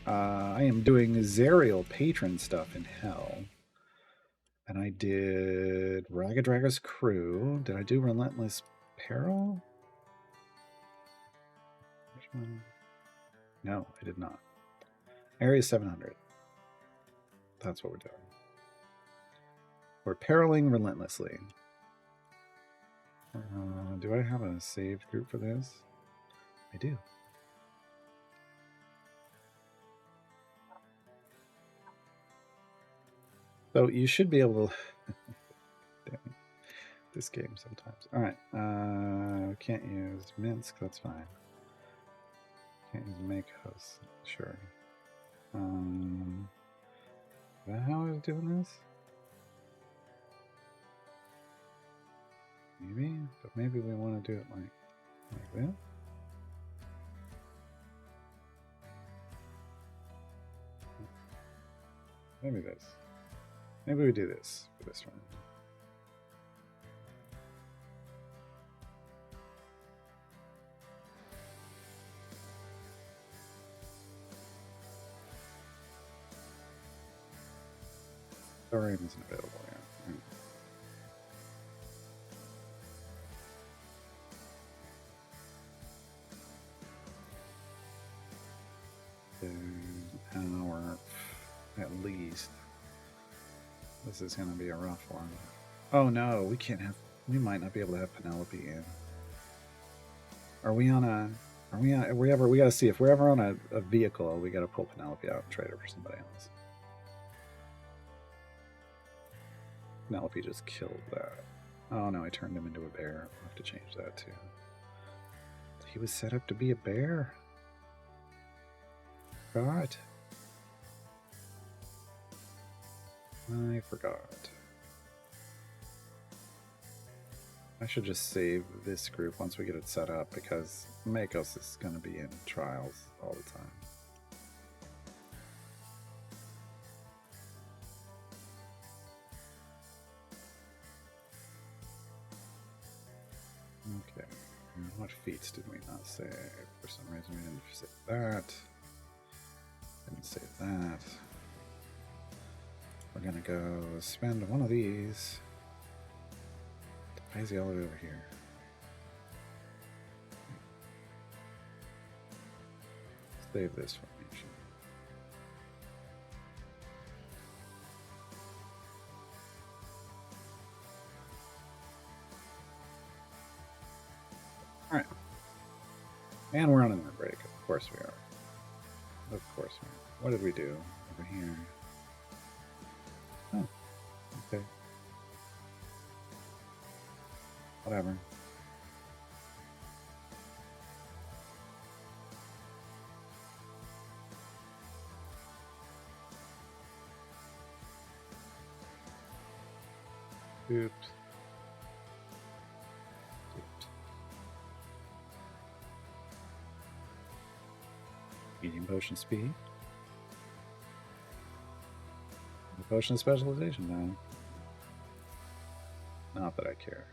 I am doing Zariel patron stuff in Hell. And I did Raga Draga's Crew. Did I do Relentless Peril? Which one? No, I did not. Area 700. That's what we're doing. We're periling relentlessly. Do I have a saved group for this? I do. So you should be able to... Damn this game sometimes. All right. Can't use Minsk. That's fine. Can't use make host. Sure. Is that how I was doing this? Maybe, but maybe we want to do it like that. Maybe this. Maybe we do this for this one. Zariel isn't available yet. An hour at least. This is going to be a rough one. Oh no, we can't have. We might not be able to have Penelope in. Are we on a? Are we on? We got to see if we're ever on a vehicle. We got to pull Penelope out and trade her for somebody else. Penelope just killed that. Oh no, I turned him into a bear. I'll have to change that too. He was set up to be a bear. God. I forgot. I should just save this group once we get it set up because Makos is going to be in trials all the time. Okay. What feats did we not save? For some reason we didn't save that. Didn't save that. We're gonna go spend one of these. Why is he all the way over here? Save this formation. Alright. And we're on another break. Of course we are. Of course we are. What did we do over here? Oh. Okay. Whatever. Oops. Medium potion speed. The potion of specialization now. Not that I care.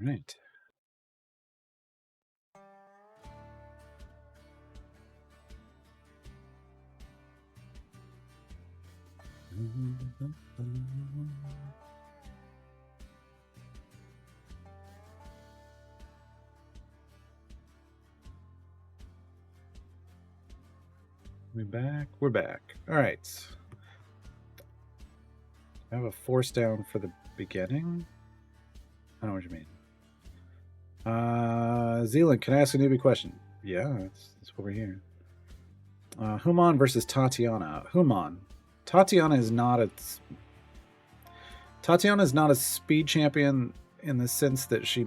Right. We back? We're back. All right. I have a force down for the beginning. I don't know what you mean. Zealand, can I ask a newbie question? Yeah, that's what we're here. Human versus Tatiana. Human. Tatiana is not a speed champion in the sense that she,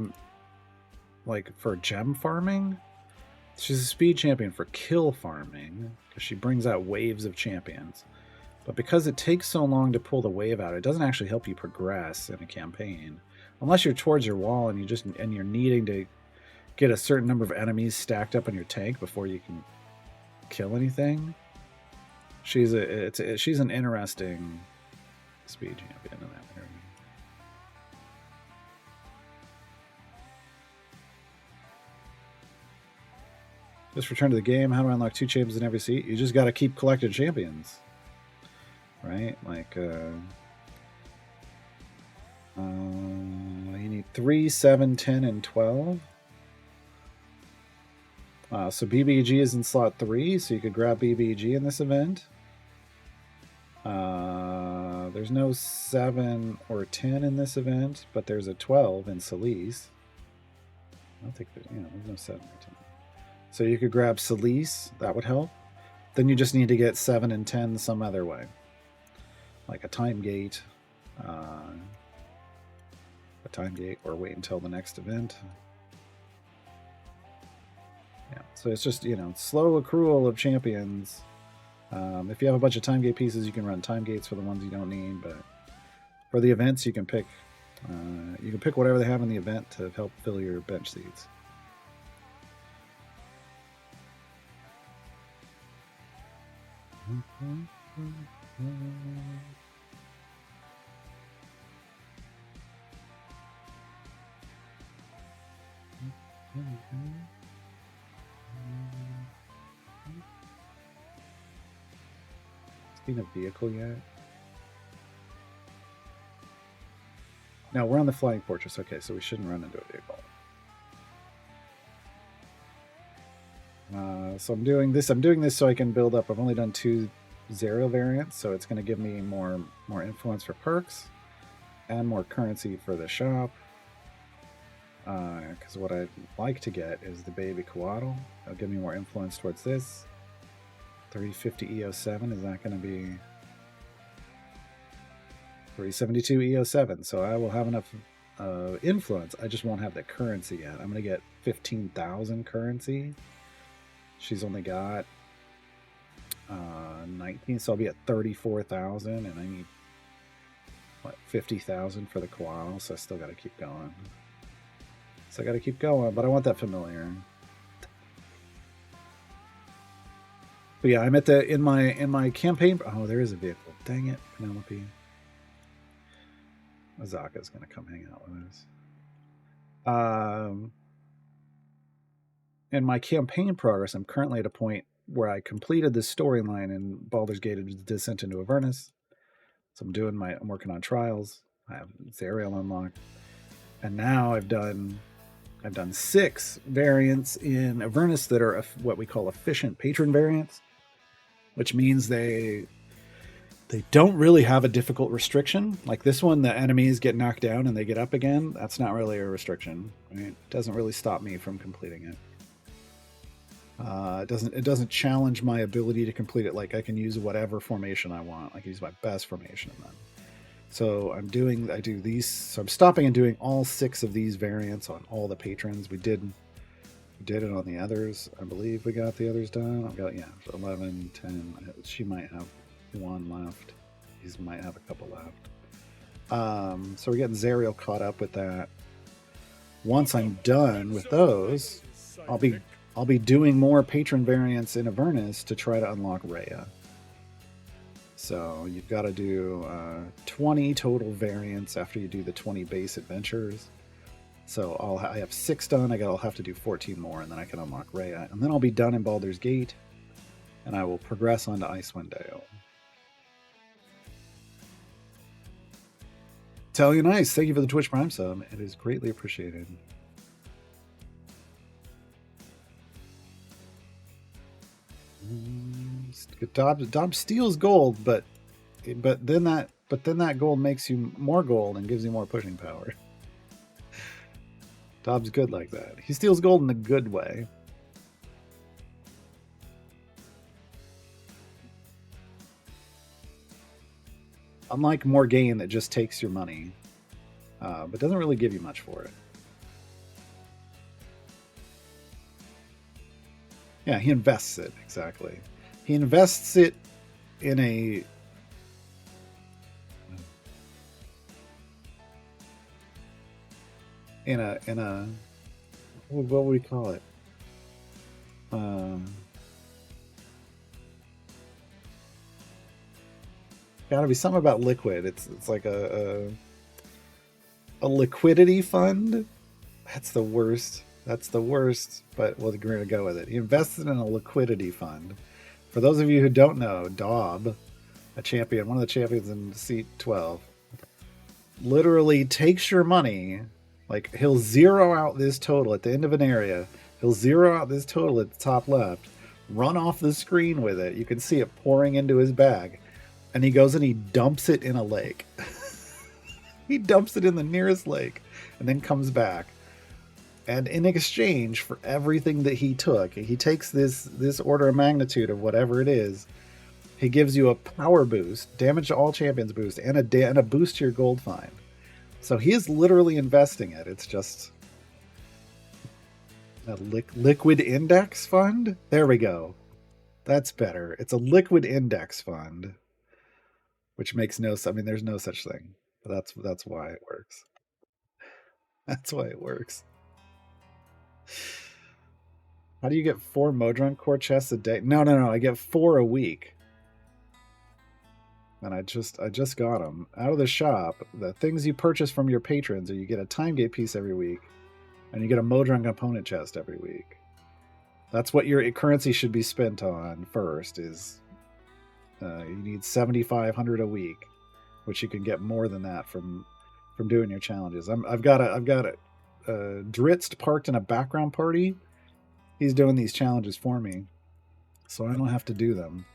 like, for gem farming. She's a speed champion for kill farming because she brings out waves of champions. But because it takes so long to pull the wave out, it doesn't actually help you progress in a campaign. Unless you're towards your wall and you're needing to get a certain number of enemies stacked up on your tank before you can kill anything. She's an interesting speed champion in that area. Just return to the game. How do I unlock 2 champions in every seat? You just got to keep collecting champions, right? Like, you need 3, 7, 10, and 12. So BBG is in slot 3, so you could grab BBG in this event. There's no 7 or 10 in this event, but there's a 12 in Solis. I don't think there's no 7 or 10. So you could grab Solis, that would help. Then you just need to get 7 and 10 some other way. Like a time gate. Or wait until the next event. Yeah, so it's just, slow accrual of champions. If you have a bunch of time gate pieces, you can run time gates for the ones you don't need, but for the events, you can pick whatever they have in the event to help fill your bench seats. Seen a vehicle yet? No, we're on the Flying Fortress. Okay, so we shouldn't run into a vehicle. So I'm doing this so I can build up. I've only done 2 Zariel variants, so it's going to give me more influence for perks and more currency for the shop. Because what I'd like to get is the baby Coatl. It'll give me more influence towards this. 350 EO7, is that going to be 372 EO7? So I will have enough influence. I just won't have the currency yet. I'm going to get 15,000 currency. She's only got 19, so I'll be at 34,000, and I need 50,000 for the Coatl, so I still got to keep going. But I want that familiar. But yeah, I'm at in my campaign. Oh, there is a vehicle. Dang it, Penelope. Azaka's gonna come hang out with us. In my campaign progress, I'm currently at a point where I completed this storyline in Baldur's Gate Descent into Avernus. So I'm working on trials. I have Zariel unlocked, and now I've done 6 variants in Avernus that are what we call efficient patron variants, which means they don't really have a difficult restriction. Like this one, the enemies get knocked down and they get up again. That's not really a restriction. Right? It doesn't really stop me from completing it. It doesn't challenge my ability to complete it. Like I can use whatever formation I want. I can use my best formation in them. So I do these. So I'm stopping and doing all 6 of these variants on all the patrons. We did it on the others. I believe we got the others done. I've got 11, 10. She might have 1 left. These might have a couple left. So we're getting Zariel caught up with that. Once I'm done with those, I'll be doing more patron variants in Avernus to try to unlock Rhea. So you've got to do 20 total variants after you do the 20 base adventures. So I have 6 done. I'll have to do 14 more, and then I can unlock Rhea. And then I'll be done in Baldur's Gate, and I will progress on to Icewind Dale. Italian Ice, thank you for the Twitch Prime sub. It is greatly appreciated. Dob steals gold, but then that gold makes you more gold and gives you more pushing power. Dob's good like that. He steals gold in a good way. Unlike Morgaine that just takes your money, but doesn't really give you much for it. Yeah, he invests it, exactly. He invests it in a... what would we call it? Gotta be something about liquid. It's like a liquidity fund. That's the worst. That's the worst, but we're going to go with it. He invested in a liquidity fund. For those of you who don't know, Daub, a champion, one of the champions in seat 12, literally takes your money. Like, he'll zero out this total at the end of an area. He'll zero out this total at the top left, run off the screen with it. You can see it pouring into his bag. And he goes and he dumps it in a lake. He dumps it in the nearest lake and then comes back. And in exchange for everything that he took, he takes this order of magnitude of whatever it is. He gives you a power boost, damage to all champions boost, and a boost to your gold find. So he is literally investing it. It's just a liquid index fund. There we go. That's better. It's a liquid index fund, which makes no sense. I mean, there's no such thing, but that's why it works. That's why it works. How do you get 4 Modron core chests a day? No. I get 4 a week. And I just got them out of the shop. The things you purchase from your patrons, or you get a time gate piece every week, and you get a Modron component chest every week. That's what your currency should be spent on first. Is you need 7,500 a week, which you can get more than that from doing your challenges. I've got a Dritz parked in a background party. He's doing these challenges for me, so I don't have to do them.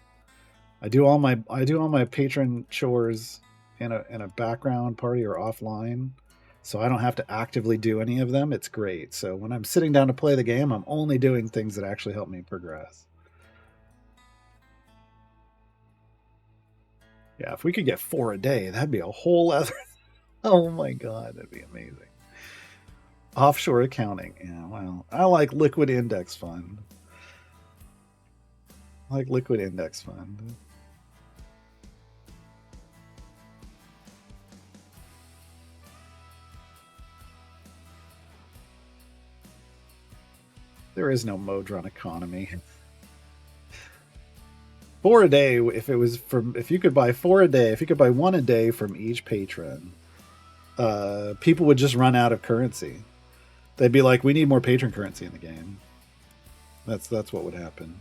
I do all my patron chores in a background party or offline, so I don't have to actively do any of them. It's great. So when I'm sitting down to play the game, I'm only doing things that actually help me progress. Yeah, if we could get 4 a day, that'd be a whole other. Oh my god, that'd be amazing. Offshore accounting. Yeah, well, I like liquid index fund. There is no Modron economy. 4 a day. If you could buy 4 a day, if you could buy 1 a day from each patron, people would just run out of currency. They'd be like, "We need more patron currency in the game." That's what would happen.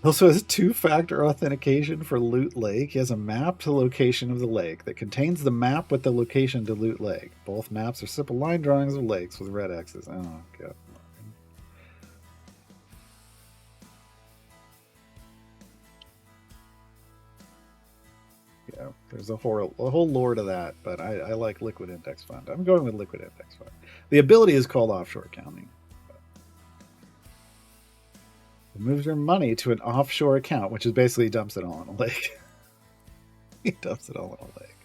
Also has 2-factor authentication for Loot Lake. He has a map to the location of the lake that contains the map with the location to Loot Lake. Both maps are simple line drawings of lakes with red X's. Oh, God. Yeah, there's a whole lore to that, but I like Liquid Index Fund. I'm going with Liquid Index Fund. The ability is called Offshore Accounting. It moves your money to an offshore account, which is basically dumps it all in a lake. He dumps it all in a lake.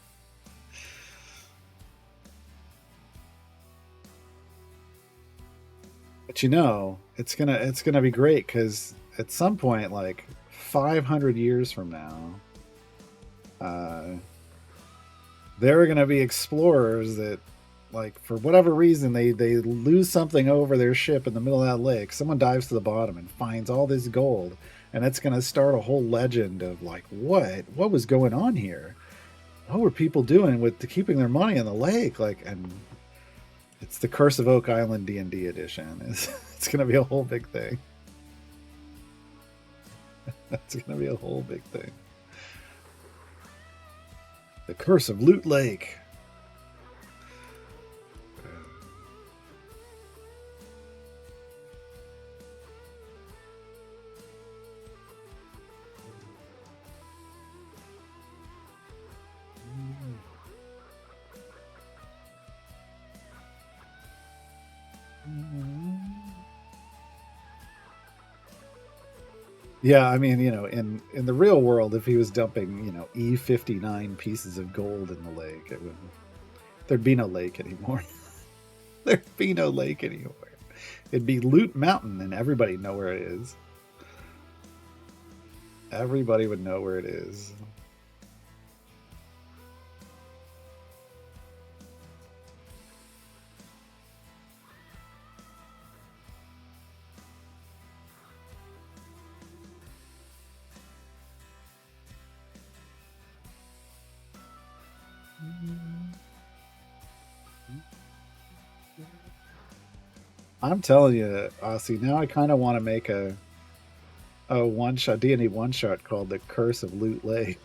But you know, it's gonna be great because at some point, like 500 years from now, there are gonna be explorers that, like, for whatever reason, they lose something over their ship in the middle of that lake. Someone dives to the bottom and finds all this gold, and it's going to start a whole legend of, like, what was going on here? What were people doing with keeping their money in the lake? Like, and it's the Curse of Oak Island D&D edition. It's going to be a whole big thing. That's going to be a whole big thing. The Curse of Loot Lake. Yeah, I mean, you know, in the real world, if he was dumping, you know, E59 pieces of gold in the lake, there'd be no lake anymore. There'd be no lake anymore. It'd be Loot Mountain, and everybody'd know where it is. Everybody would know where it is. I'm telling you, Aussie, now I kind of want to make a one shot D&D one shot called the Curse of Loot Lake.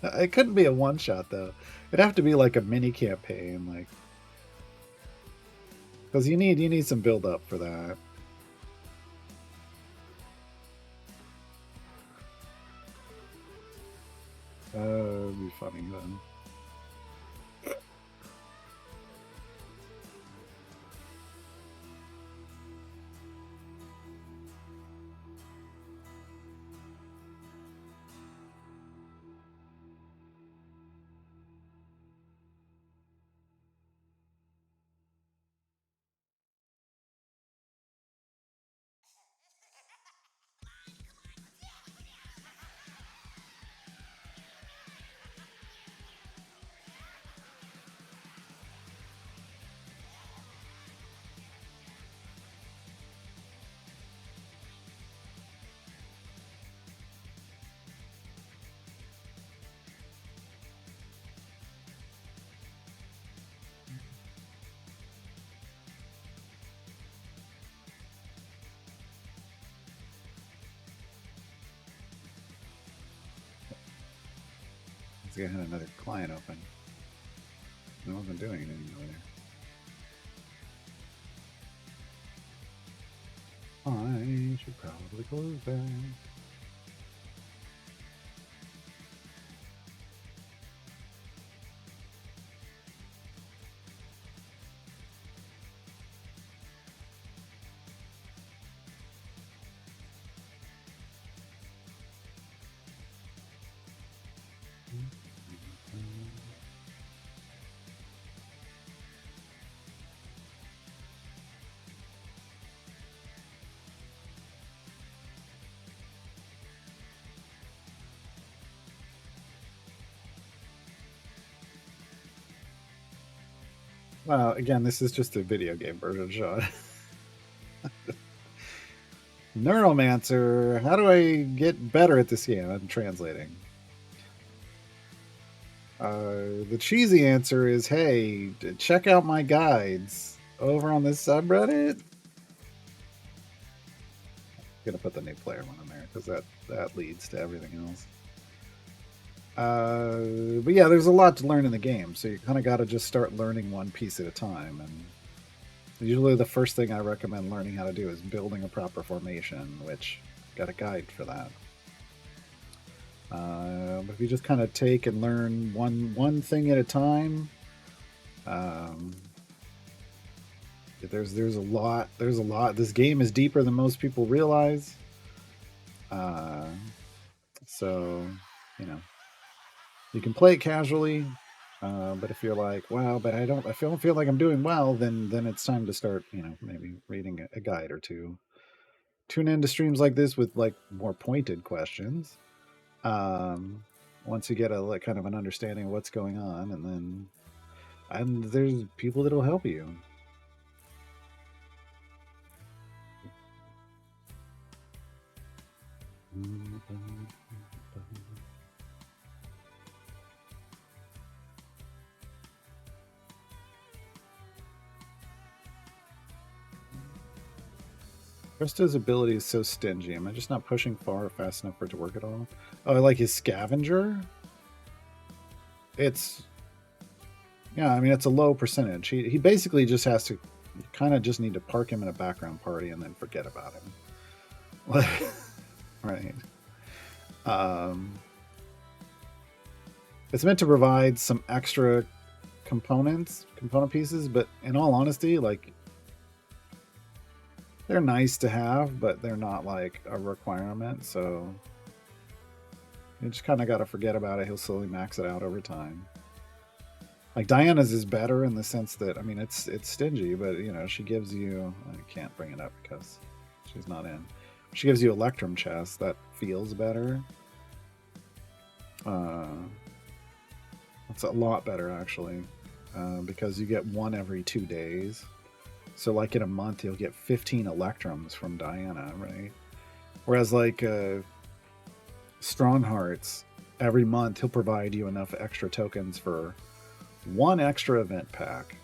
It couldn't be a one shot though. It'd have to be like a mini campaign, like because you need some build up for that. It'd be funny then. Let's get another client open. No one's been doing anything over there. I should probably close that. Well, again, this is just a video game version, Sean. Neuromancer, how do I get better at this game? I'm translating. The cheesy answer is, hey, check out my guides over on this subreddit. I'm gonna put the new player one in there because that leads to everything else. But yeah, there's a lot to learn in the game, so you kind of got to just start learning one piece at a time. And usually, the first thing I recommend learning how to do is building a proper formation, which got a guide for that. But if you just kind of take and learn one thing at a time, there's a lot. There's a lot. This game is deeper than most people realize. So you know. You can play it casually, but if you're like, wow, but I don't feel like I'm doing well, then it's time to start, maybe reading a guide or two. Tune into streams like this with like more pointed questions. Once you get a like kind of an understanding of what's going on, and there's people that'll help you. Krista's ability is so stingy. Am I just not pushing far or fast enough for it to work at all? Oh, I like his scavenger. It's I mean, it's a low percentage. He basically just has to kind of just need to park him in a background party and then forget about him. Right. It's meant to provide some extra component pieces, but in all honesty, like they're nice to have, but they're not like a requirement. So you just kind of got to forget about it. He'll slowly max it out over time. Like Diana's is better in the sense that, I mean, it's stingy, but she gives you, I can't bring it up because she's not in. She gives you Electrum chest that feels better. It's a lot better actually, because you get one every 2 days. So like in a month, you'll get 15 Electrums from Diana, right? Whereas like Strong Hearts, every month he'll provide you enough extra tokens for one extra event pack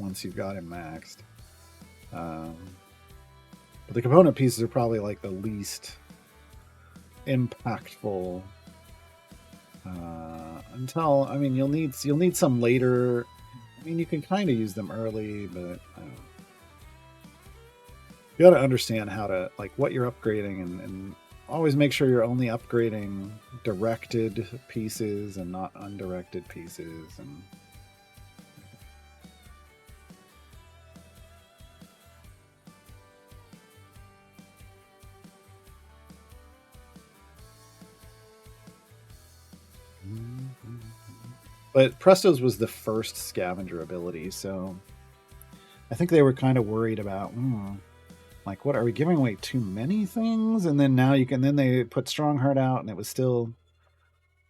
once you've got him maxed. Um, but the component pieces are probably like the least impactful. Until you'll need some later. I mean, you can kind of use them early, but you got to understand how to like what you're upgrading, and always make sure you're only upgrading directed pieces and not undirected pieces. And but Presto's was the first scavenger ability, so I think they were kind of worried about, like, what are we giving away too many things? And then now you can. Then they put Strongheart out, and it was still,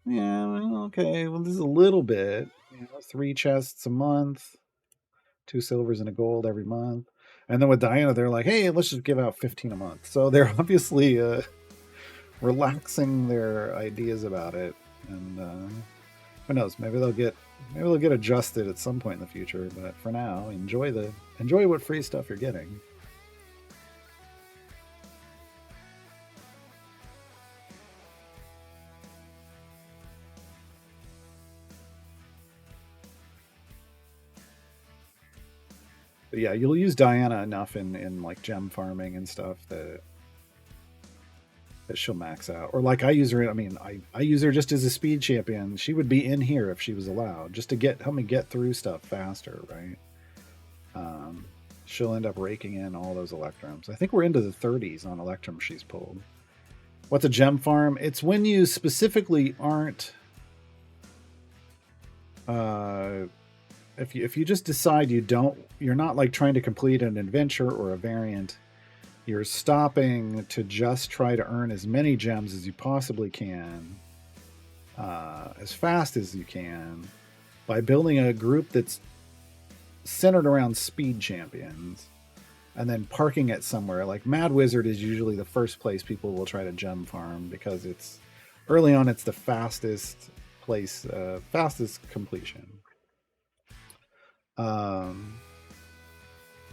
yeah, okay. Well, this is a little bit, 3 chests a month, 2 silvers and a gold every month. And then with Diana, they're like, hey, let's just give out 15 a month. So they're obviously relaxing their ideas about it, and who knows? Maybe they'll get adjusted at some point in the future. But for now, enjoy what free stuff you're getting. But yeah, you'll use Diana enough in like gem farming and stuff that she'll max out. Or like I use her. I mean, I use her just as a speed champion. She would be in here if she was allowed, just to help me get through stuff faster, right? She'll end up raking in all those electrums. I think we're into the 30s on electrum she's pulled. What's a gem farm? It's when you specifically aren't. If you just decide you're not like trying to complete an adventure or a variant, you're stopping to just try to earn as many gems as you possibly can, as fast as you can, by building a group that's centered around speed champions, and then parking it somewhere. Like Mad Wizard is usually the first place people will try to gem farm, because it's early on, it's the fastest place, fastest completion.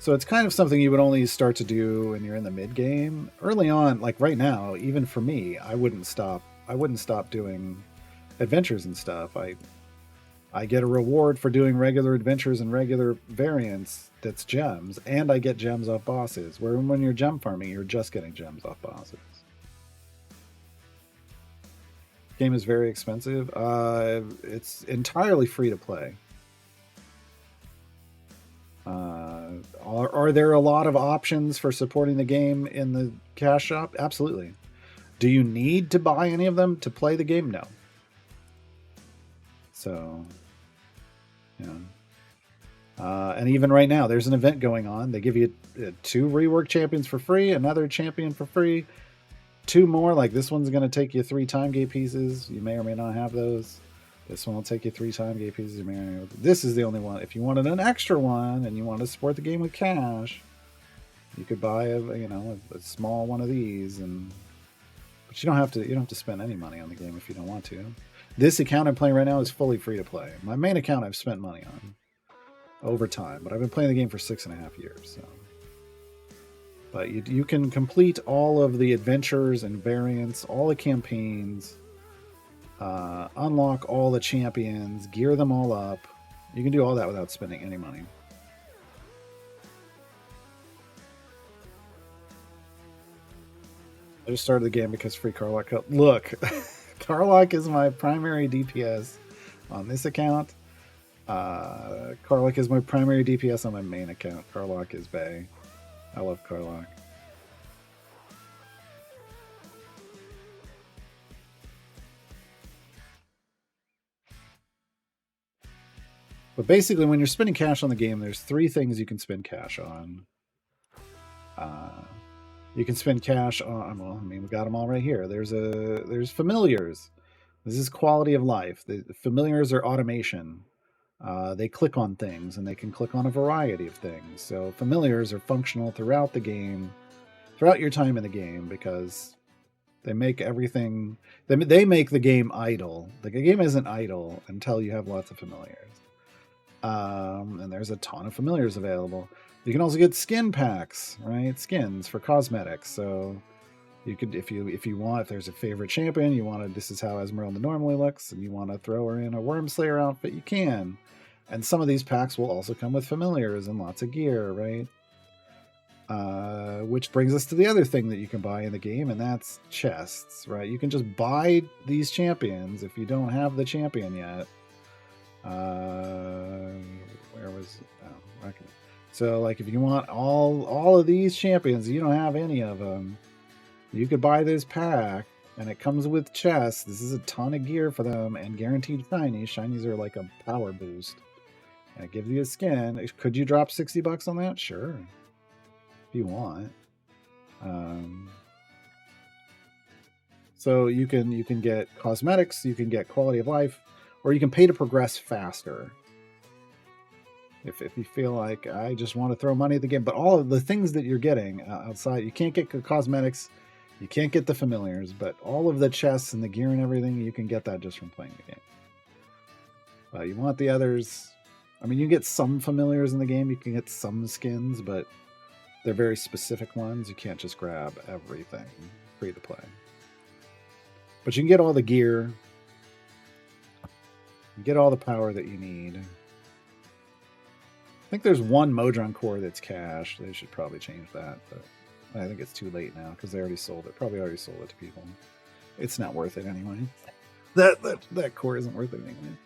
So it's kind of something you would only start to do when you're in the mid game. Early on, like right now, even for me, I wouldn't stop doing adventures and stuff. I get a reward for doing regular adventures and regular variants that's gems, and I get gems off bosses. Where when you're gem farming, you're just getting gems off bosses. Game is very expensive. It's entirely free to play. Are there a lot of options for supporting the game in the cash shop? Absolutely. Do you need to buy any of them to play the game? No. So, yeah. And even right now, there's an event going on. They give you 2 rework champions for free, another champion for free, 2 more. Like this one's going to take you 3 time gate pieces. You may or may not have those. This one will take you 3 time gate pieces. This is the only one. If you wanted an extra one and you want to support the game with cash, you could buy a small one of these, but you don't have to spend any money on the game if you don't want to. This account I'm playing right now is fully free to play. My main account I've spent money on over time, but I've been playing the game for 6.5 years. So, but you can complete all of the adventures and variants, all the campaigns. Unlock all the champions, gear them all up. You can do all that without spending any money. I just started the game because free Carlock. Look, Carlock is my primary DPS on this account. Carlock is my primary DPS on my main account. Carlock is bae. I love Carlock. But basically, when you're spending cash on the game, there's 3 things you can spend cash on. You can spend cash on. Well, we got them all right here. There's familiars. This is quality of life. The familiars are automation. They click on things, and they can click on a variety of things. So familiars are functional throughout the game, throughout your time in the game, because they make everything. They make the game idle. The game isn't idle until you have lots of familiars. And there's a ton of familiars available. You can also get skin packs, right? Skins for cosmetics. So you could, if you want, if there's a favorite champion, you want to. This is how Esmeralda normally looks, and you want to throw her in a Worm Slayer outfit, you can. And some of these packs will also come with familiars and lots of gear, right? Which brings us to the other thing that you can buy in the game, and that's chests, right? You can just buy these champions if you don't have the champion yet. Where was it? Oh, okay. So, like, if you want all of these champions, you don't have any of them, you could buy this pack, and it comes with chests. This is a ton of gear for them, and guaranteed shinies. Shinies are like a power boost. And it gives you a skin. Could you drop $60 on that? Sure, if you want. So you can get cosmetics, you can get quality of life, or you can pay to progress faster. If you feel like I just want to throw money at the game, but all of the things that you're getting outside, you can't get cosmetics, you can't get the familiars, but all of the chests and the gear and everything, you can get that just from playing the game. You want the others? I mean, you get some familiars in the game, you can get some skins, but they're very specific ones. You can't just grab everything free to play. But you can get all the gear, you get all the power that you need. I think there's one Modron core that's cash. They should probably change that, but I think it's too late now because they already sold it. Probably already sold it to people. It's not worth it anyway. That core isn't worth it anyway.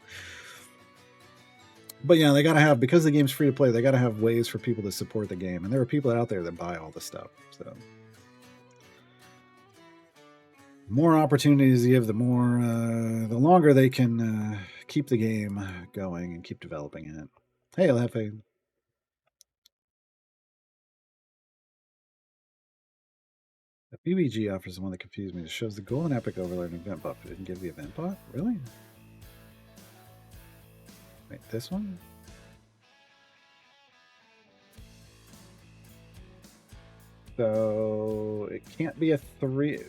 But yeah, they gotta have, because the game's free to play, they gotta have ways for people to support the game, and there are people out there that buy all the stuff. So more opportunities you give, the longer they can keep the game going and keep developing it. Hey, Lefe. The BBG offers the one that confused me. It shows the golden epic overlay and event buff. It didn't give the event buff? Really? Wait, this one? So it can't be a 3.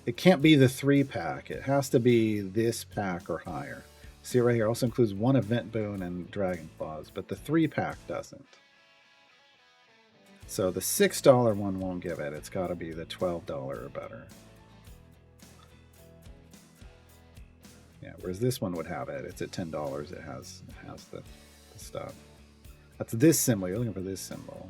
It can't be the 3-pack. It has to be this pack or higher. See right here. Also includes one event boon and Dragon Claws, but the 3-pack doesn't. So the $6 one won't give it. It's got to be the $12 or better. Yeah, whereas this one would have it. It's at $10. It has the stuff. That's this symbol. You're looking for this symbol.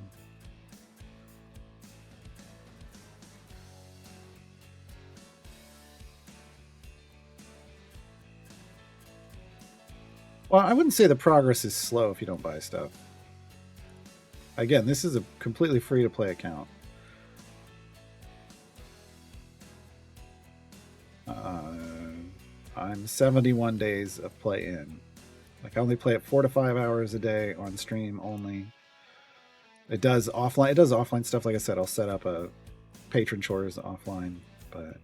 Well, I wouldn't say the progress is slow if you don't buy stuff. Again, this is a completely free-to-play account. I'm 71 days of play in. Like, I only play it 4 to 5 hours a day on stream only. It does offline. It does offline stuff. Like I said, I'll set up a patron chores offline, but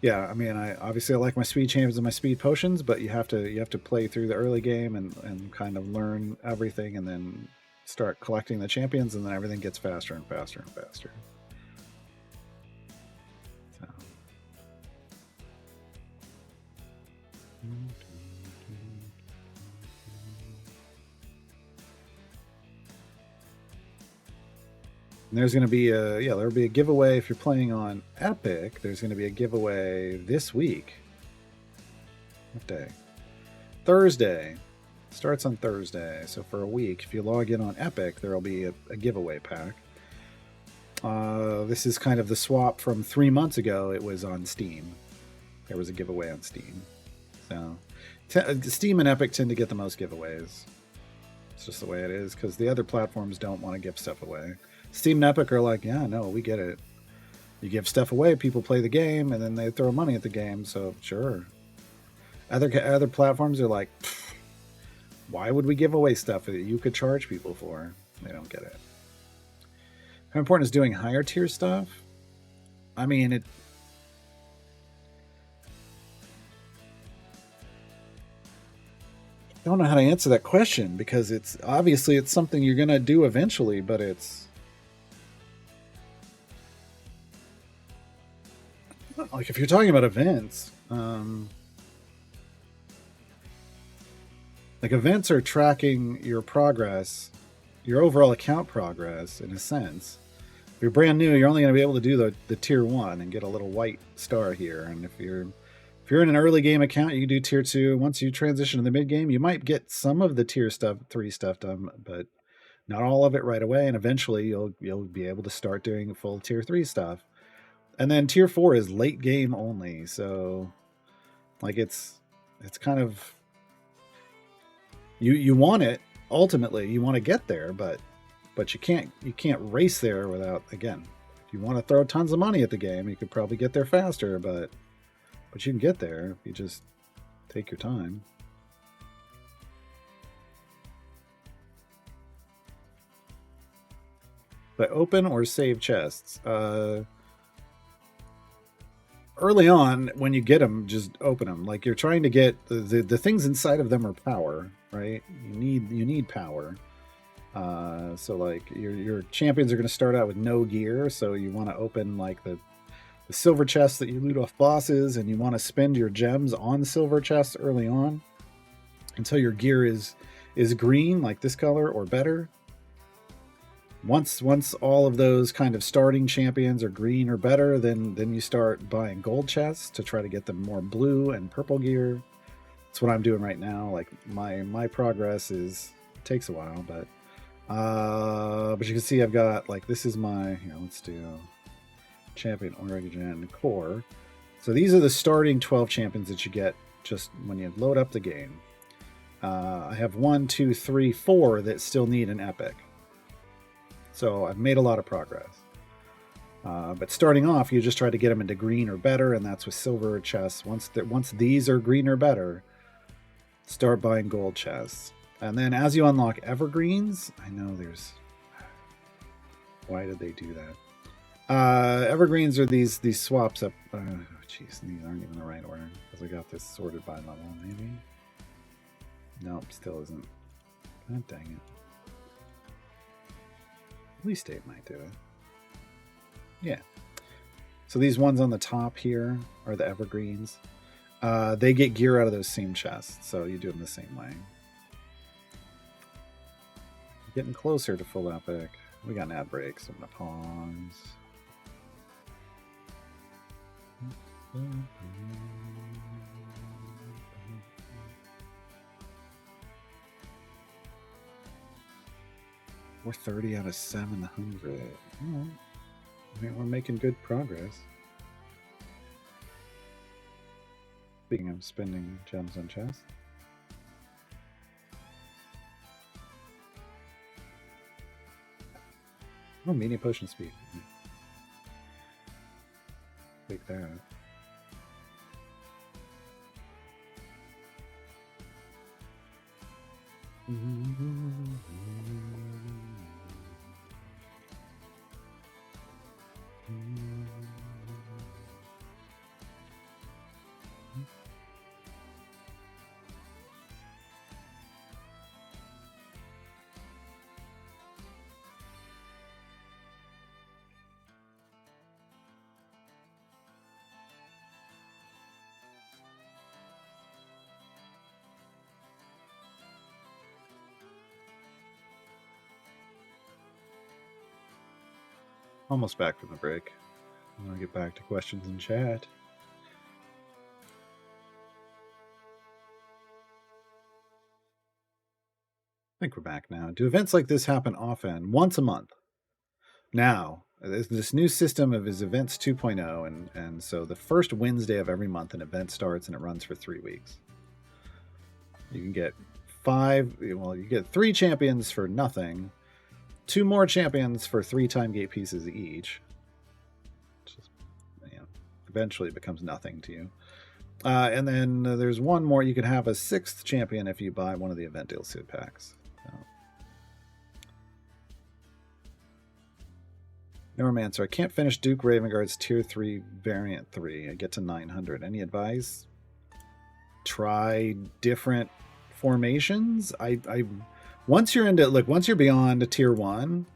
yeah, I mean, I like my speed champions and my speed potions, but you have to play through the early game and kind of learn everything, and then start collecting the champions, and then everything gets faster and faster and faster. So. And there's going to be there'll be a giveaway if you're playing on Epic. There's going to be a giveaway this week. What day? Thursday. Starts on Thursday. So for a week, if you log in on Epic, there'll be a giveaway pack. This is kind of the swap from 3 months ago. It was on Steam. There was a giveaway on Steam. So Steam and Epic tend to get the most giveaways. It's just the way it is, because the other platforms don't want to give stuff away. Steam and Epic are like, yeah, no, we get it. You give stuff away, people play the game, and then they throw money at the game, so sure. Other platforms are like, why would we give away stuff that you could charge people for? They don't get it. How important is doing higher tier stuff? I mean, I don't know how to answer that question, because it's obviously it's something you're going to do eventually, but it's... Like if you're talking about events, like events are tracking your progress, your overall account progress in a sense. If you're brand new, you're only going to be able to do the tier 1 and get a little white star here. And if you're in an early game account, you can do tier 2. Once you transition to the mid game, you might get some of the tier 3 stuff done, but not all of it right away. And eventually you'll be able to start doing full tier 3 stuff. And then tier 4 is late game only. So like it's kind of, you want it ultimately, you want to get there, but you can't race there without, again, if you want to throw tons of money at the game, you could probably get there faster, but you can get there if you just take your time. But open or save chests. Early on, when you get them, just open them. Like you're trying to get the things inside of them are power, right? You need power. So like your champions are going to start out with no gear, so you want to open like the silver chests that you loot off bosses, and you want to spend your gems on silver chests early on until your gear is green, like this color or better. Once all of those kind of starting champions are green or better, then you start buying gold chests to try to get them more blue and purple gear. That's what I'm doing right now. Like my progress takes a while, but you can see I've got, like, this is my, let's do champion origin core. So these are the starting 12 champions that you get just when you load up the game. I have 1, 2, 3, 4 that still need an epic. So I've made a lot of progress. But starting off, you just try to get them into green or better, and that's with silver chests. Once these are green or better, start buying gold chests. And then as you unlock evergreens, I know there's... Why did they do that? Evergreens are these swaps up... Jeez, these aren't even the right order. Because I got this sorted by level, maybe? Nope, still isn't. God dang it. Release date might do it. Yeah. So these ones on the top here are the evergreens. They get gear out of those same chests, so you do them the same way. Getting closer to full epic. We got an ad break, so I'm gonna pause. We're 30 out of 700. I mean, we're making good progress. Speaking of spending gems on chests. Oh, medium potion speed. Take that. Almost back from the break. I'm going to get back to questions in chat. I think we're back now. Do events like this happen often? Once a month. Now, this new system is Events 2.0, and so the first Wednesday of every month an event starts and it runs for 3 weeks. You can get you get 3 champions for nothing. 2 more champions for 3 time gate pieces each. Just, eventually it becomes nothing to you. And then there's 1 more. You can have a 6th champion if you buy one of the event DLC packs. So. Neuromancer. I can't finish Duke Ravengard's Tier 3 Variant 3. I get to 900. Any advice? Try different formations. Once you're beyond tier 1,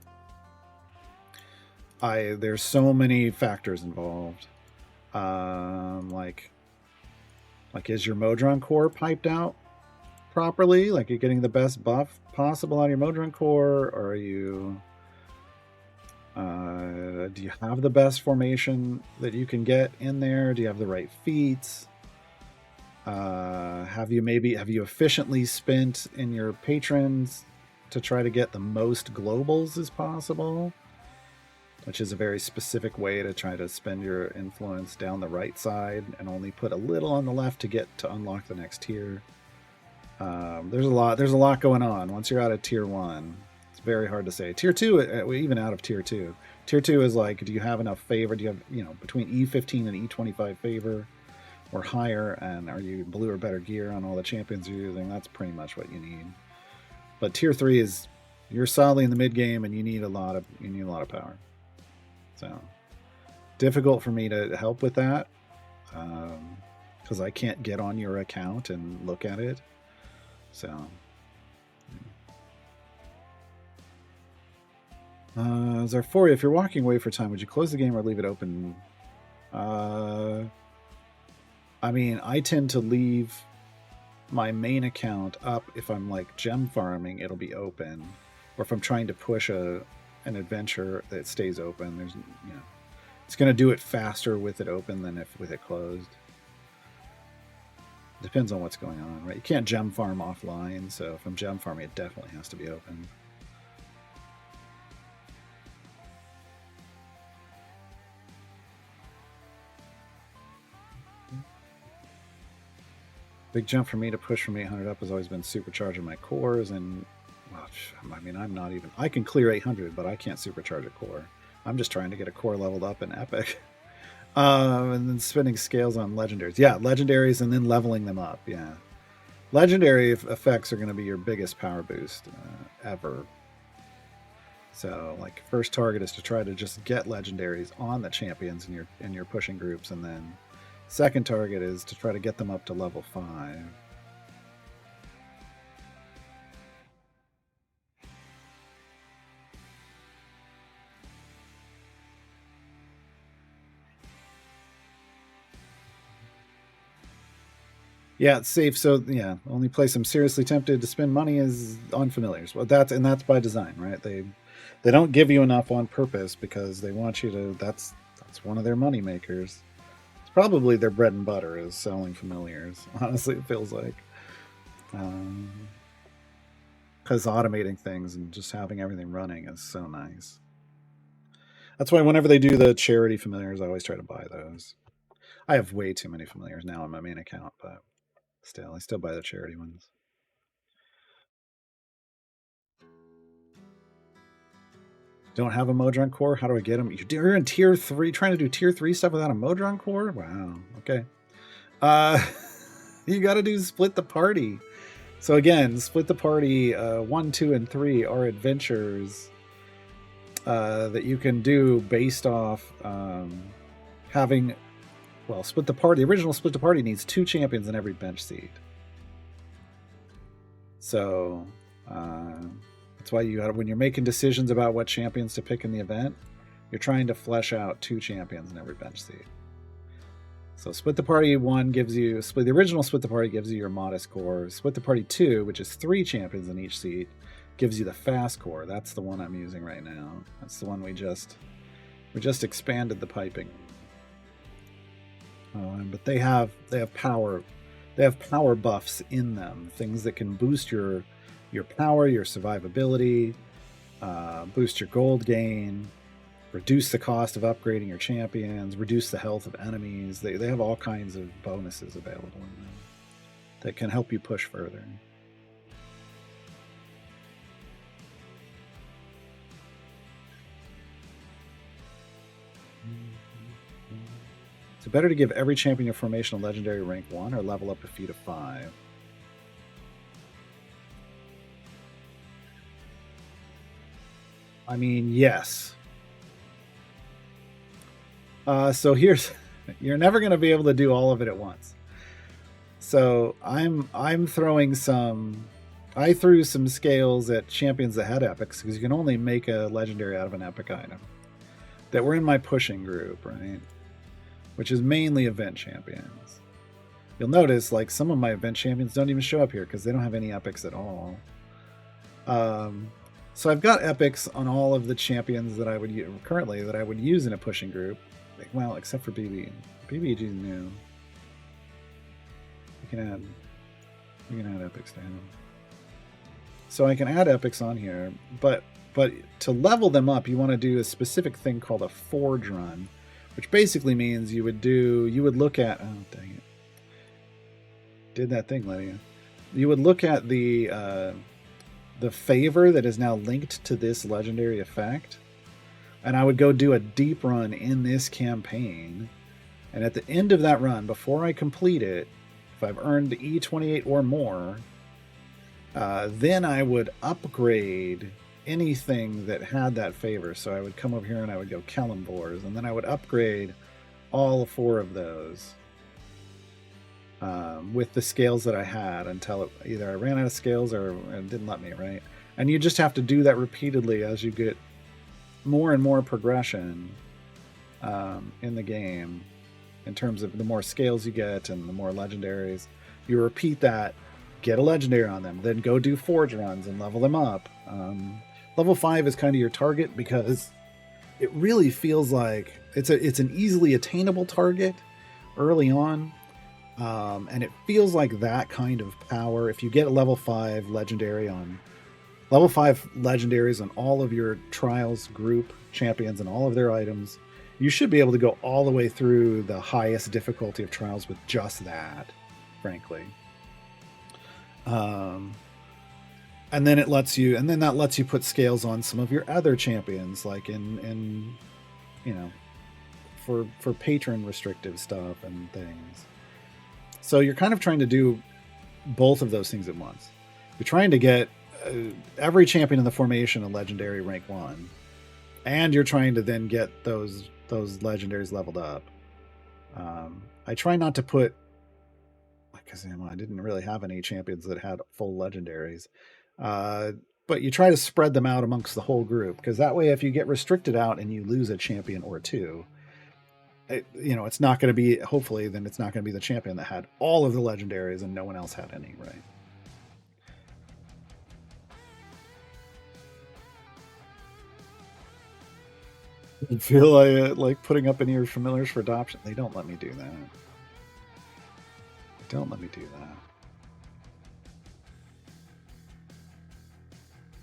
there's so many factors involved. Like is your Modron core piped out properly? Like, you're getting the best buff possible on your Modron core, or are you? Do you have the best formation that you can get in there? Do you have the right feats? Have you efficiently spent in your patrons to try to get the most globals as possible? Which is a very specific way to try to spend your influence down the right side and only put a little on the left to unlock the next tier. There's a lot going on. Once you're out of tier 1, it's very hard to say. Tier 2, even out of tier 2. Tier 2 is like, do you have enough favor? Do you have, between E15 and E25 favor or higher, and are you blue or better gear on all the champions you're using? That's pretty much what you need. But tier 3 is, you're solidly in the mid game and you need a lot of power. So difficult for me to help with that, because I can't get on your account and look at it. So Zarforia, if you're walking away for time, would you close the game or leave it open? I mean, I tend to leave my main account up. If I'm like gem farming, it'll be open, or if I'm trying to push an adventure, that stays open. There's, it's going to do it faster with it open than with it closed. Depends on what's going on, right? You can't gem farm offline, so if I'm gem farming, it definitely has to be open. Big jump for me to push from 800 up has always been supercharging my cores, and well, I mean, I can clear 800, but I can't supercharge a core. I'm just trying to get a core leveled up in Epic. And then spending scales on legendaries. Yeah, legendaries, and then leveling them up. Yeah. Legendary effects are going to be your biggest power boost ever. So, like, first target is to try to just get legendaries on the champions in your pushing groups, and then second target is to try to get them up to level 5. Yeah, it's safe. So yeah, only place I'm seriously tempted to spend money is on familiars. Well, that's by design, right? They don't give you enough on purpose because they want you to. That's one of their money makers. It's probably their bread and butter is selling familiars. Honestly, it feels like, because automating things and just having everything running is so nice. That's why whenever they do the charity familiars, I always try to buy those. I have way too many familiars now on my main account, but still, I still buy the charity ones. Don't have a Modron core? How do I get them? You're in tier 3, trying to do tier 3 stuff without a Modron core? Wow. Okay. You got to do split the party. So again, split the party 1, 2, and 3 are adventures that you can do based off having. Well, split the party. The original split the party needs 2 champions in every bench seat. So that's why you got, when you're making decisions about what champions to pick in the event, you're trying to flesh out 2 champions in every bench seat. So split the party 1 gives you the original split the party gives you your modest core. Split the party 2, which is 3 champions in each seat, gives you the fast core. That's the one I'm using right now. That's the one we just expanded the piping. But they have power buffs in them, things that can boost your power, your survivability, boost your gold gain, reduce the cost of upgrading your champions, reduce the health of enemies. They have all kinds of bonuses available in them that can help you push further. So better to give every champion your formation a legendary rank 1 or level up a feat of 5? I mean, yes. So here's, you're never going to be able to do all of it at once. So I'm throwing I threw some scales at champions that had epics, because you can only make a legendary out of an epic item, that were in my pushing group, right? which is mainly event champions. You'll notice, like, some of my event champions don't even show up here because they don't have any epics at all. So I've got epics on all of the champions that I would currently that I would use in a pushing group. Well, except for BB. BBG's new. We can add epics to him. So I can add epics on here, but to level them up, you want to do a specific thing called a forge run, which basically means you would look at, oh dang it, did that thing, Lydia. You would look at the favor that is now linked to this legendary effect, and I would go do a deep run in this campaign, and at the end of that run, before I complete it, if I've earned E28 or more, then I would upgrade anything that had that favor. So I would come over here and I would go Kellenvors, and then I would upgrade all 4 of those with the scales that I had until either I ran out of scales or it didn't let me, right? And you just have to do that repeatedly as you get more and more progression in the game, in terms of the more scales you get and the more legendaries. You repeat that, get a legendary on them, then go do forge runs and level them up. Level 5 is kind of your target because it really feels like it's an easily attainable target early on. And it feels like that kind of power. If you get a level 5 legendary on level 5 legendaries on all of your trials group champions and all of their items, you should be able to go all the way through the highest difficulty of trials with just that, frankly. And then that lets you put scales on some of your other champions, like in for patron restrictive stuff and things. So you're kind of trying to do both of those things at once. You're trying to get every champion in the formation a legendary rank 1, and you're trying to then get those legendaries leveled up. I try not to put, because I didn't really have any champions that had full legendaries, but you try to spread them out amongst the whole group, because that way if you get restricted out and you lose a champion or 2, it's not going to be, hopefully then it's not going to be the champion that had all of the legendaries and no one else had any, right? I feel like putting up any of your familiars for adoption. They don't let me do that.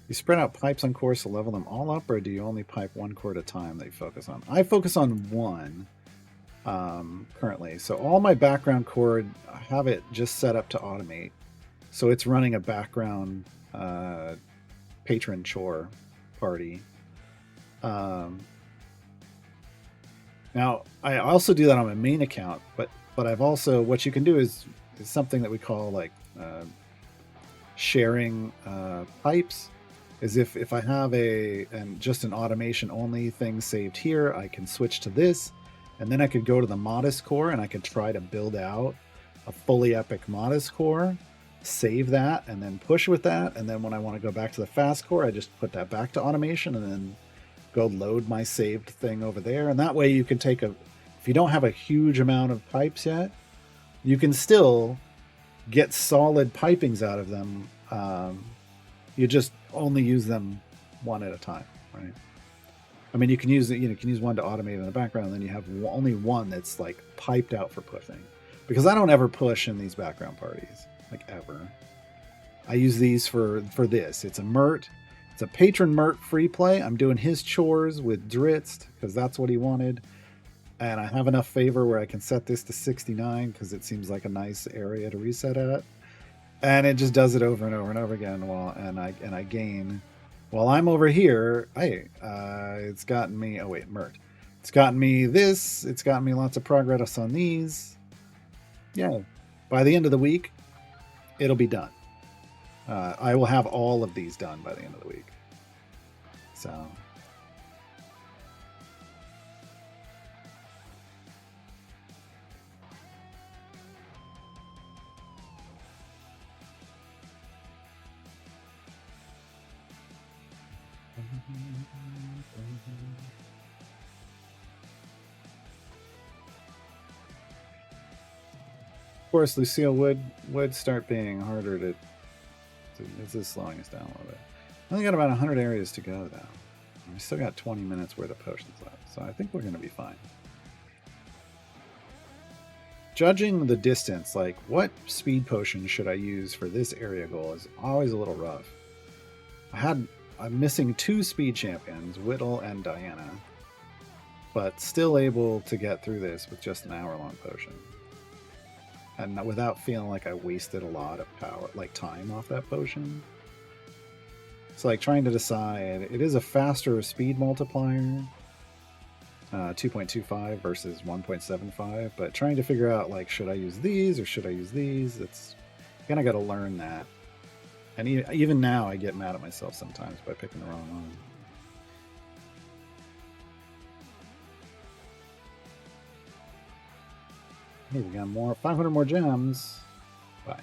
You spread out pipes on cores to level them all up, or do you only pipe 1 core at a time that you focus on? I focus on 1 currently. So all my background core, I have it just set up to automate. So it's running a background patron chore party. Now, I also do that on my main account, but I've also, what you can do is something that we call like sharing pipes. Is if I have just an automation only thing saved here, I can switch to this, and then I could go to the modest core and I could try to build out a fully epic modest core, save that, and then push with that. And then when I want to go back to the fast core, I just put that back to automation and then go load my saved thing over there. And that way you can take if you don't have a huge amount of pipes yet, you can still get solid pipings out of them. You just only use them 1 at a time, right? I mean, you can use one to automate in the background, and then you have only 1 that's like piped out for pushing. Because I don't ever push in these background parties, like ever. I use these for this. It's a Mert. It's a patron Mert free play. I'm doing his chores with Dritz because that's what he wanted. And I have enough favor where I can set this to 69 because it seems like a nice area to reset at. And it just does it over and over and over again. And I gain. While I'm over here, it's gotten me. Oh wait, Mert. It's gotten me this. It's gotten me lots of progress on these. Yeah. By the end of the week, it'll be done. I will have all of these done by the end of the week. So. Of course, Lucille would start being harder to. This is slowing us down a little bit. I only got about 100 areas to go though. We still got 20 minutes worth of potions left, so I think we're going to be fine. Judging the distance, like what speed potion should I use for this area goal, is always a little rough. I'm missing 2 speed champions, Whittle and Diana, but still able to get through this with just an hour-long potion, and without feeling like I wasted a lot of power, like time, off that potion. It's like trying to decide. It is a faster speed multiplier, 2.25 versus 1.75, but trying to figure out, like, should I use these or should I use these? It's kind of got to learn that. And even now, I get mad at myself sometimes by picking the wrong one. Hey, we got more, 500 more gems. Bye.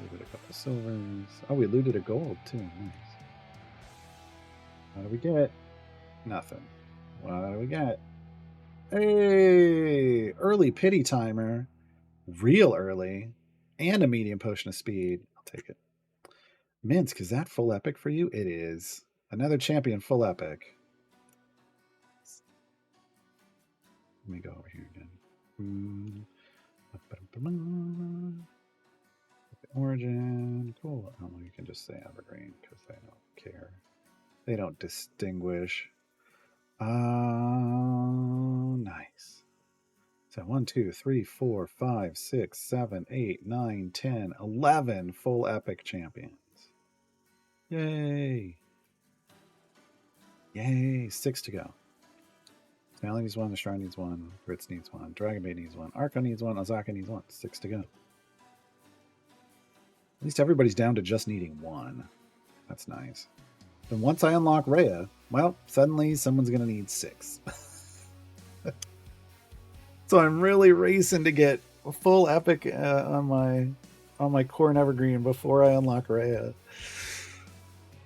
Looted a couple silvers. Oh, we looted a gold too. Nice. What do we get? Nothing. What do we get? Hey, early pity timer. Real early. And a medium potion of speed. I'll take it. Minsk, is that full epic for you? It is. Another champion full epic. Let me go over here again. Origin. Cool. Oh, you can just say evergreen because they don't care. They don't distinguish. Nice. So 1, 2, 3, 4, 5, 6, 7, 8, 9, 10, 11 full epic champions. Yay. Yay. 6 to go. Snally needs 1, the Shrine needs 1, Ritz needs 1, Dragonbait needs 1, Arco needs 1, Azaka needs 1. 6 to go. At least everybody's down to just needing 1. That's nice. Then once I unlock Rhea, well, suddenly someone's going to need 6. So I'm really racing to get a full epic on my Corn Evergreen before I unlock Rhea.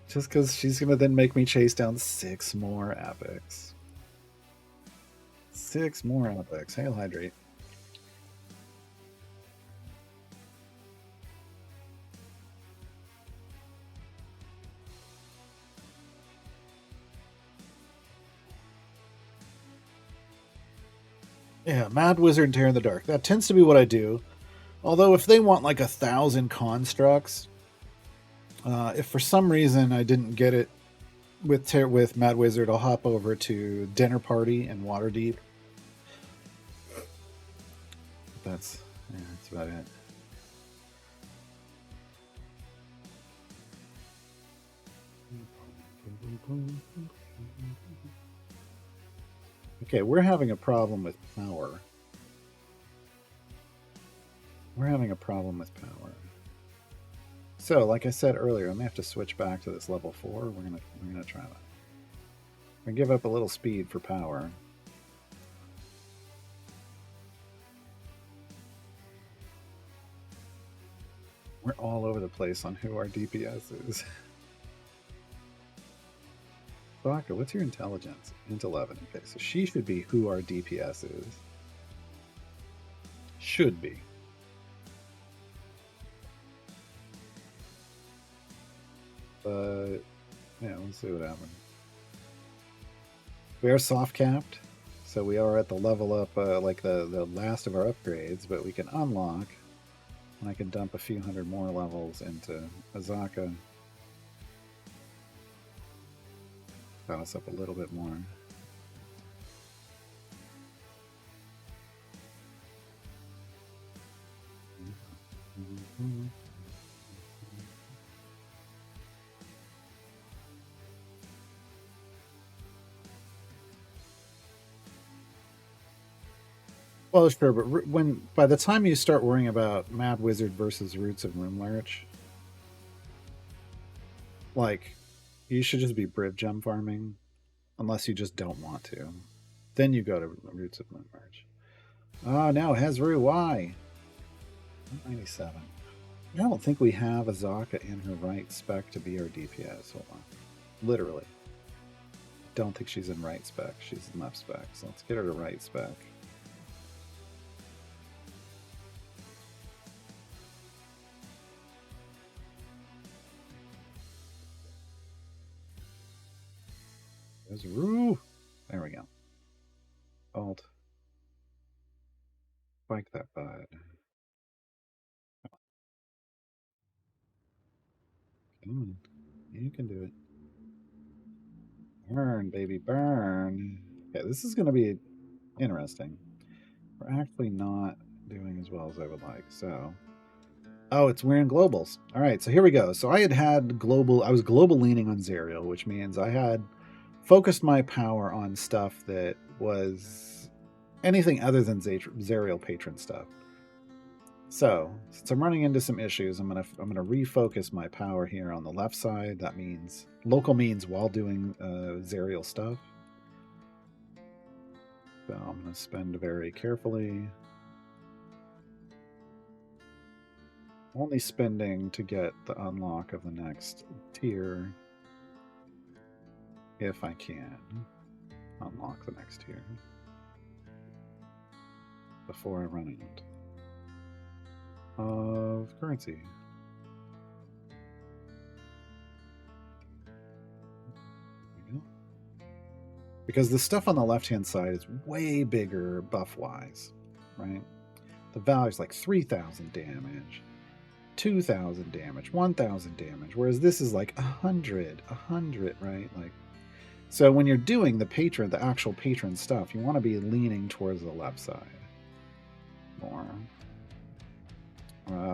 Just because she's going to then make me chase down 6 more epics. 6 more epics. Hail Hydrate. Yeah, Mad Wizard, Tear in the Dark. That tends to be what I do. Although if they want like 1,000 constructs, if for some reason I didn't get it with Mad Wizard, I'll hop over to Dinner Party and Waterdeep. That's about it. Okay, we're having a problem with power. We're having a problem with power. So, like I said earlier, I may have to switch back to this level 4. We're gonna try that. We're gonna give up a little speed for power. We're all over the place on who our DPS is. Baka, what's your intelligence? Int 11. Okay, so she should be who our DPS is. Should be. But, yeah, let's see what happens. We are soft capped, so we are at the level up, like the last of our upgrades, but we can unlock, and I can dump a few hundred more levels into Azaka. Got us up a little bit more. Well, sure, but by the time you start worrying about Mad Wizard versus Roots of Moonlarch, like, you should just be Briv gem farming, unless you just don't want to. Then you go to Roots of Moonlarch. Oh, no, Hezru, why? 97. I don't think we have Azaka in her right spec to be our DPS. Hold on. Literally. Don't think she's in right spec. She's in left spec. So let's get her to right spec. Woo! There we go. Alt. Spike that bud. Come on. You can do it. Burn, baby, burn. Okay, this is going to be interesting. We're actually not doing as well as I would like, so... Oh, it's we're in globals. All right, so here we go. So I was global leaning on Zariel, which means I had focused my power on stuff that was anything other than Zariel patron stuff. So, since I'm running into some issues, I'm gonna refocus my power here on the left side. That means local means while doing Zariel stuff. So I'm gonna spend very carefully. Only spending to get the unlock of the next tier, if I can unlock the next tier before I run out of currency. Because the stuff on the left-hand side is way bigger buff-wise, right? The value's like 3,000 damage, 2,000 damage, 1,000 damage, whereas this is like 100, right? Like, so when you're doing the actual patron stuff, you want to be leaning towards the left side more.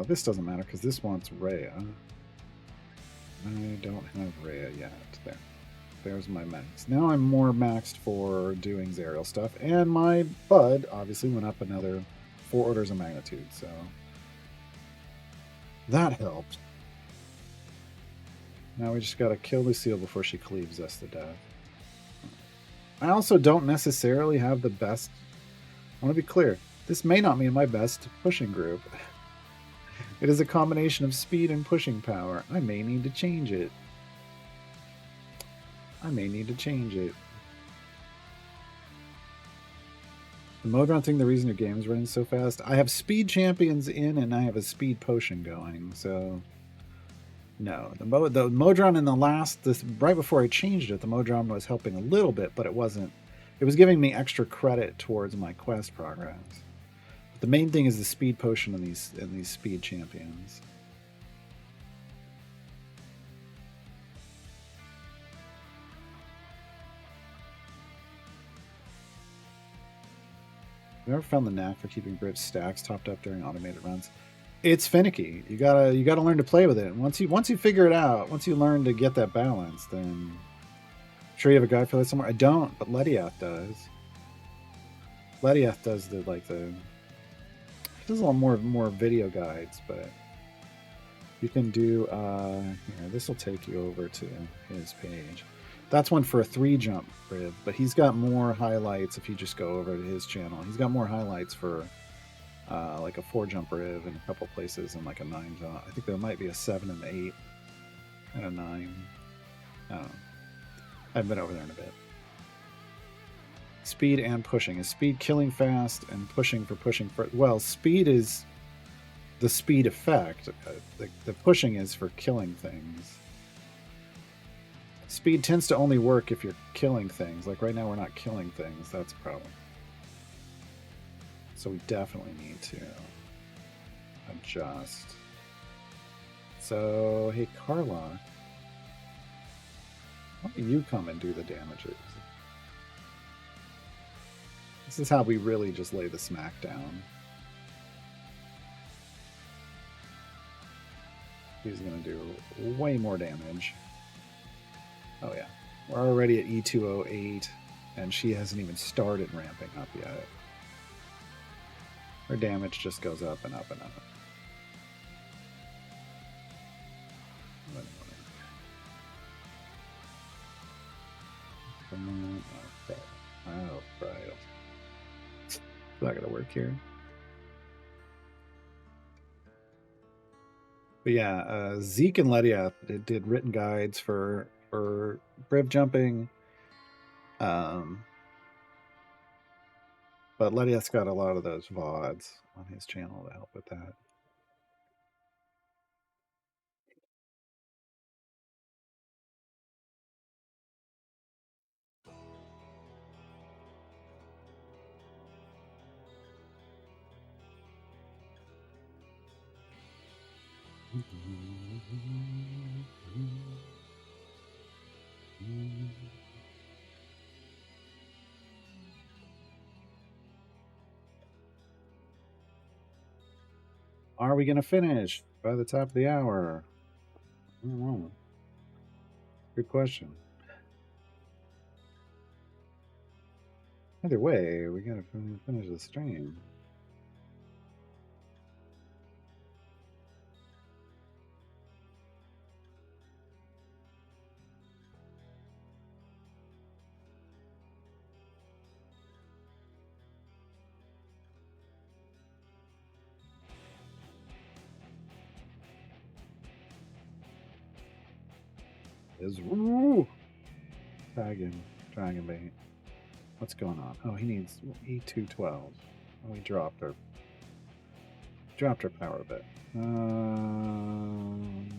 This doesn't matter because this wants Rhea. I don't have Rhea yet. There's my max. Now I'm more maxed for doing Zariel stuff, and my bud obviously went up another 4 orders of magnitude, so that helped. Now we just gotta kill Lucille before she cleaves us to death. I also don't necessarily have the best... I want to be clear. This may not be my best pushing group. It is a combination of speed and pushing power. I may need to change it. The Modron thing, the reason your game is running so fast, I have speed champions in and I have a speed potion going, so no. The Modron in the right before I changed it, the Modron was helping a little bit, but it wasn't. It was giving me extra credit towards my quest progress. But the main thing is the speed potion in these speed champions. Have you ever found the knack for keeping Brit's stacks topped up during automated runs? It's finicky. You gotta learn to play with it. And once you figure it out, once you learn to get that balance, then I'm sure you have a guide for that somewhere. I don't, but Lediath does. Lediath does he does a lot more video guides, but you can do here, this will take you over to his page. That's one for a 3-jump Riv, but he's got more highlights if you just go over to his channel. He's got more highlights for like a 4-jump Riv in a couple places and like a 9-jump. I think there might be a 7 and 8 and a 9. I don't know. I haven't been over there in a bit. Speed and pushing. Is speed killing fast and pushing for pushing for... Well, speed is the speed effect. The pushing is for killing things. Speed tends to only work if you're killing things. Like right now we're not killing things. That's a problem. So we definitely need to adjust. So, hey Carla, why don't you come and do the damages? This is how we really just lay the smack down. He's going to do way more damage. Oh yeah, we're already at E208, and she hasn't even started ramping up yet. Her damage just goes up and up and up. Okay. Oh, right. It's not going to work here. But yeah, Zeke and Lediath did written guides for Briv jumping. But Lediath's got a lot of those VODs on his channel to help with that. Are we going to finish by the top of the hour? I don't know. Good question. Either way, we got to finish the stream. Is Dragon bait. What's going on? Oh, he needs E212. Oh, we dropped our power a bit. Man,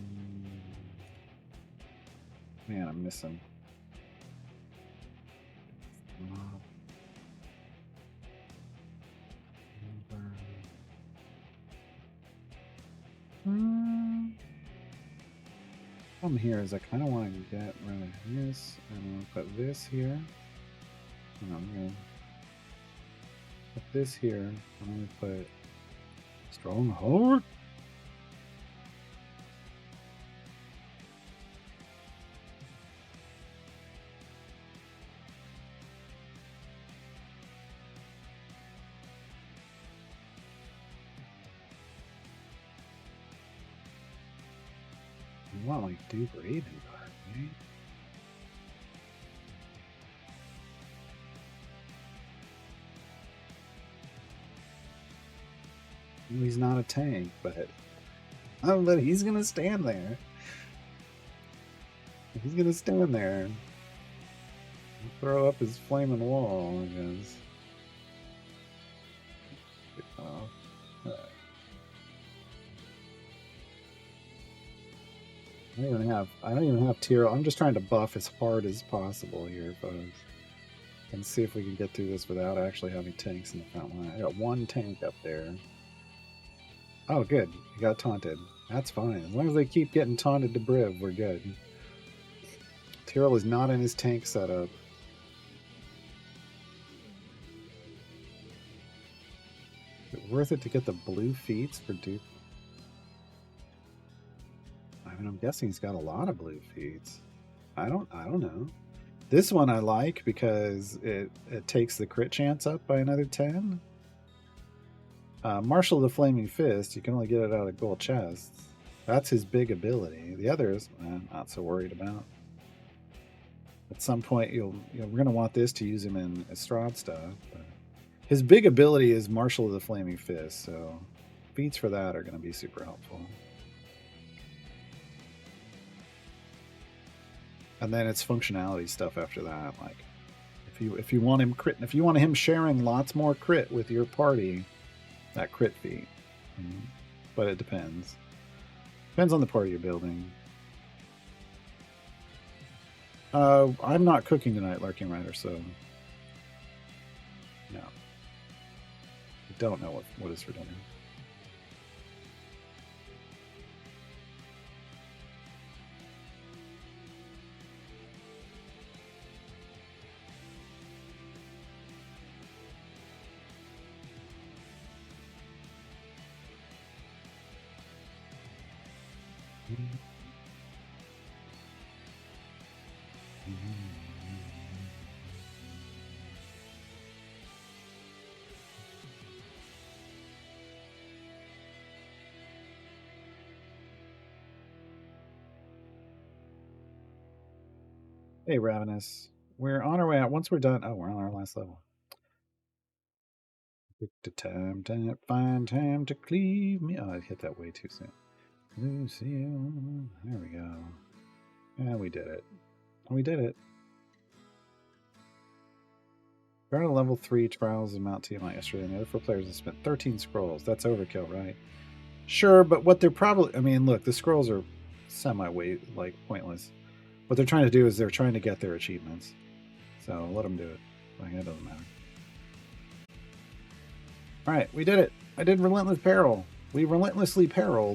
I'm missing. Problem here is I kind of want to get rid of this, and I'm going to put this here. And I'm going to put this here. I'm going to put Stronghold. You want like Duke or Aiden card, right? He's not a tank, but he's gonna stand there. He's gonna stand there and throw up his flaming wall, I guess. I don't even have Tyrell. I'm just trying to buff as hard as possible here, folks. And see if we can get through this without actually having tanks in the front line. I got one tank up there. Oh, good. He got taunted. That's fine. As long as they keep getting taunted to Briv, we're good. Tyrell is not in his tank setup. Is it worth it to get the blue feats for Duke? I mean, I'm guessing he's got a lot of blue feats. I don't know. This one I like because it takes the crit chance up by another 10. Marshal of the Flaming Fist, you can only get it out of gold chests. That's his big ability. The others, I'm not so worried about. At some point, we're going to want this to use him in Estrad stuff. But his big ability is Marshal of the Flaming Fist, so feats for that are going to be super helpful. And then it's functionality stuff after that. Like, if you want him crit, if you want him sharing lots more crit with your party, that crit feat. But it depends. Depends on the party you're building. I'm not cooking tonight, Larking Rider, so no. I don't know what is for dinner. Hey, Ravenous. We're on our way out. Once we're done... Oh, we're on our last level. Find time to cleave me. Oh, I hit that way too soon. Lucille. There we go. Yeah, we did it. We did it. We're on a level 3 Trials of Mount Tiamat yesterday, and the other 4 players have spent 13 scrolls. That's overkill, right? Sure, but what they're probably... I mean, look, the scrolls are semi-weight, like, pointless. What they're trying to do is they're trying to get their achievements. So let them do it. Like, it doesn't matter. All right, we did it. I did Relentless Peril. We relentlessly periled.